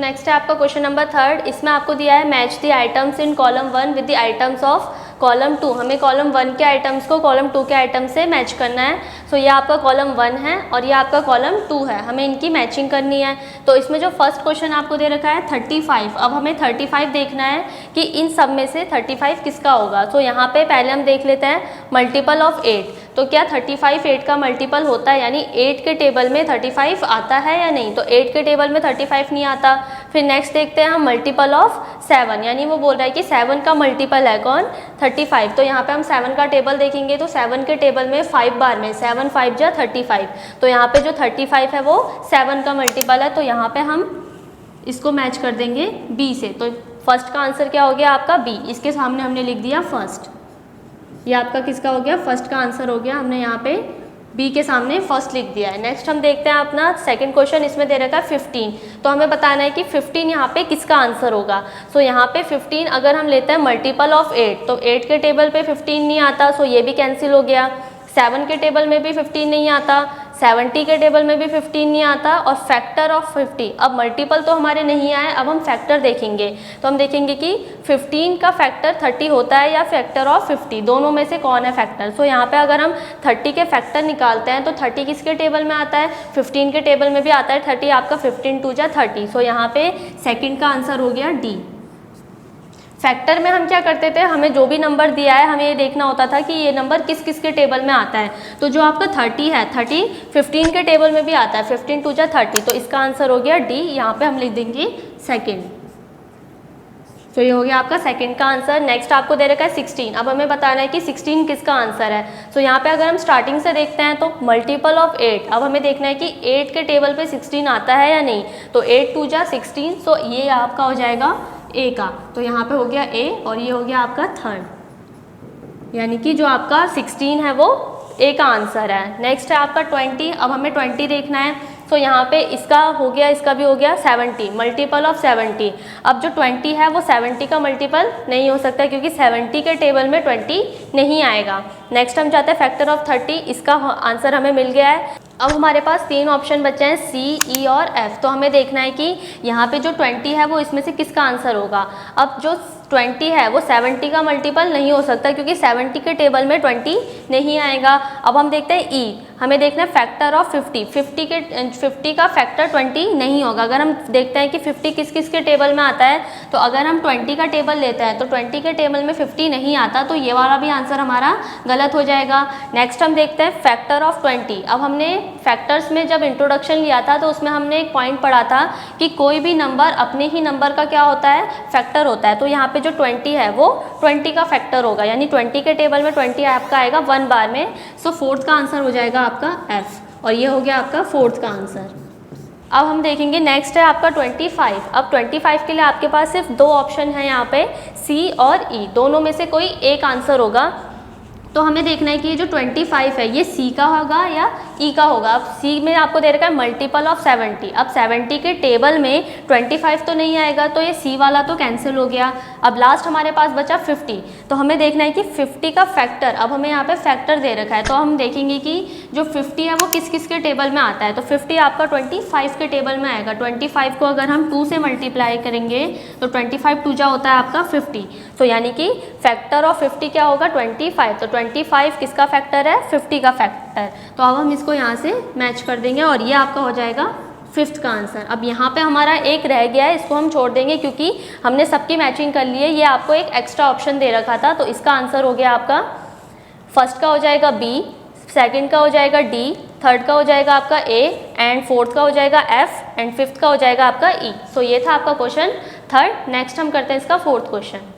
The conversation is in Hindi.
नेक्स्ट है आपका क्वेश्चन नंबर 3, इसमें आपको दिया है match the items in column 1 with the items of column 2। हमें कॉलम 1 के आइटम्स को कॉलम 2 के आइटम से मैच करना है। सो ये आपका कॉलम 1 है और ये आपका कॉलम 2 है, हमें इनकी मैचिंग करनी है। तो इसमें जो फर्स्ट क्वेश्चन आपको दे रखा है 35, अब हमें 35 देखना है कि इन सब में से 35 किसका होगा। तो यहाँ पे पहले हम देख लेते हैं मल्टीपल ऑफ 8। तो क्या 35 8 का मल्टीपल होता है, यानी 8 के टेबल में 35 आता है या नहीं। तो 8 के टेबल में 35 नहीं आता। फिर नेक्स्ट देखते हैं हम मल्टीपल ऑफ 7, यानी वो बोल रहा है कि 7 का मल्टीपल है कौन, 35। तो यहाँ पे हम 7 का टेबल देखेंगे तो 7 के टेबल में 5 बार में 7 5 जा 35। तो यहाँ पे जो 35 है वो 7 का मल्टीपल है। तो यहाँ पे हम इसको मैच कर देंगे बी से। तो फर्स्ट का आंसर क्या हो गया आपका बी, इसके सामने हमने लिख दिया फर्स्ट। ये आपका किसका हो गया, फर्स्ट का आंसर हो गया, हमने यहाँ पे बी के सामने फर्स्ट लिख दिया है। नेक्स्ट हम देखते हैं अपना सेकंड क्वेश्चन, इसमें दे रखा है 15। तो हमें बताना है कि 15 यहाँ पे किसका आंसर होगा। सो यहाँ पे 15 अगर हम लेते हैं मल्टीपल ऑफ 8, तो 8 के टेबल पे 15 नहीं आता, सो ये भी कैंसिल हो गया। 7 के टेबल में भी 15 नहीं आता, 70 के टेबल में भी 15 नहीं आता, और फैक्टर ऑफ 50। अब मल्टीपल तो हमारे नहीं आए, अब हम फैक्टर देखेंगे। तो हम देखेंगे कि 15 का फैक्टर 30 होता है या फैक्टर ऑफ 50, दोनों में से कौन है फैक्टर। सो यहाँ पे अगर हम 30 के फैक्टर निकालते हैं तो 30 किसके टेबल में आता है, 15 के टेबल में भी आता है 30। आपका 15 2 जा 30। सो यहाँ पे सेकंड का आंसर हो गया डी। फैक्टर में हम क्या करते थे, हमें जो भी नंबर दिया है हमें ये देखना होता था कि ये नंबर किस किस के टेबल में आता है। तो जो आपका 30 है, 30 15 के टेबल में भी आता है, 15 2 जा 30। तो इसका आंसर हो गया डी। यहाँ पे हम लिख देंगे सेकंड। तो ये हो गया आपका सेकंड का आंसर। नेक्स्ट आपको दे रखा है 16। अब हमें बताना है कि 16 किसका आंसर है। तो यहाँ पे अगर हम स्टार्टिंग से देखते हैं तो मल्टीपल ऑफ 8। अब हमें देखना है कि 8 के टेबल पे 16 आता है या नहीं। तो 8 2 जा 16। सो ये आपका हो जाएगा ए का। तो यहाँ पे हो गया ए और ये हो गया आपका थर्ड, यानी कि जो आपका 16 है वो ए का आंसर है। नेक्स्ट है आपका 20। अब हमें 20 देखना है। तो यहाँ पे इसका हो गया, इसका भी हो गया 70, मल्टीपल ऑफ 70। अब जो 20 है वो 70 का मल्टीपल नहीं हो सकता क्योंकि 70 के टेबल में 20 नहीं आएगा। नेक्स्ट हम चाहते हैं फैक्टर ऑफ 30, इसका आंसर हमें मिल गया है। अब हमारे पास 3 ऑप्शन बचे हैं सी, ई और एफ। तो हमें देखना है कि यहाँ पे जो 20 है वो इसमें से किसका आंसर होगा। अब जो 20 है वो 70 का मल्टीपल नहीं हो सकता क्योंकि 70 के टेबल में 20 नहीं आएगा। अब हम देखते हैं ई, हमें देखना है फैक्टर ऑफ 50। 50 का फैक्टर 20 नहीं होगा। अगर हम देखते हैं कि 50 किस किस के टेबल में आता है, तो अगर हम 20 का टेबल लेते हैं तो 20 के टेबल में 50 नहीं आता, तो ये वाला भी आंसर हमारा गलत हो जाएगा। नेक्स्ट हम देखते हैं फैक्टर ऑफ 20। अब हमने फैक्टर्स में जब इंट्रोडक्शन लिया था तो उसमें हमने एक पॉइंट पढ़ा था कि कोई भी नंबर अपने ही नंबर का क्या होता है, फैक्टर होता है। तो यहाँ पे जो 20 है वो 20 का फैक्टर होगा, यानी 20 के टेबल में 20 आपका आएगा 1 बार में। सो फोर्थ का आंसर हो जाएगा आपका एफ और ये हो गया आपका फोर्थ का आंसर। अब हम देखेंगे नेक्स्ट है आपका 25। अब 25 के लिए आपके पास सिर्फ 2 ऑप्शन है यहाँ पे, सी और ई, दोनों में से कोई एक आंसर होगा। तो हमें देखना है कि ये जो 25 है ये सी का होगा या ई का होगा। अब सी में आपको दे रखा है मल्टीपल ऑफ 70। अब 70 के टेबल में 25 तो नहीं आएगा, तो ये सी वाला तो कैंसिल हो गया। अब लास्ट हमारे पास बचा 50। तो हमें देखना है कि 50 का फैक्टर, अब हमें यहाँ पे फैक्टर दे रखा है तो हम देखेंगे कि जो 50 है वो किस किस के टेबल में आता है। तो 50 आपका 25 के टेबल में आएगा। 25 को अगर हम 2 से मल्टीप्लाई करेंगे तो 25 2 जा होता है आपका 50। तो यानी कि फैक्टर ऑफ 50 क्या होगा, 25। तो 25 किसका फैक्टर है, 50 का फैक्टर। तो अब हम इसको यहाँ से मैच कर देंगे और ये आपका हो जाएगा 5th का आंसर। अब यहाँ पे हमारा एक रह गया है, इसको हम छोड़ देंगे क्योंकि हमने सबकी मैचिंग कर ली है। ये आपको एक एक्स्ट्रा ऑप्शन दे रखा था। तो इसका आंसर हो गया आपका फर्स्ट का हो जाएगा बी, सेकंड का हो जाएगा डी, थर्ड का हो जाएगा आपका ए एंड फोर्थ का हो जाएगा एफ एंड 5th का हो जाएगा आपका ई। सो ये था आपका क्वेश्चन थर्ड। नेक्स्ट हम करते हैं इसका 4th क्वेश्चन।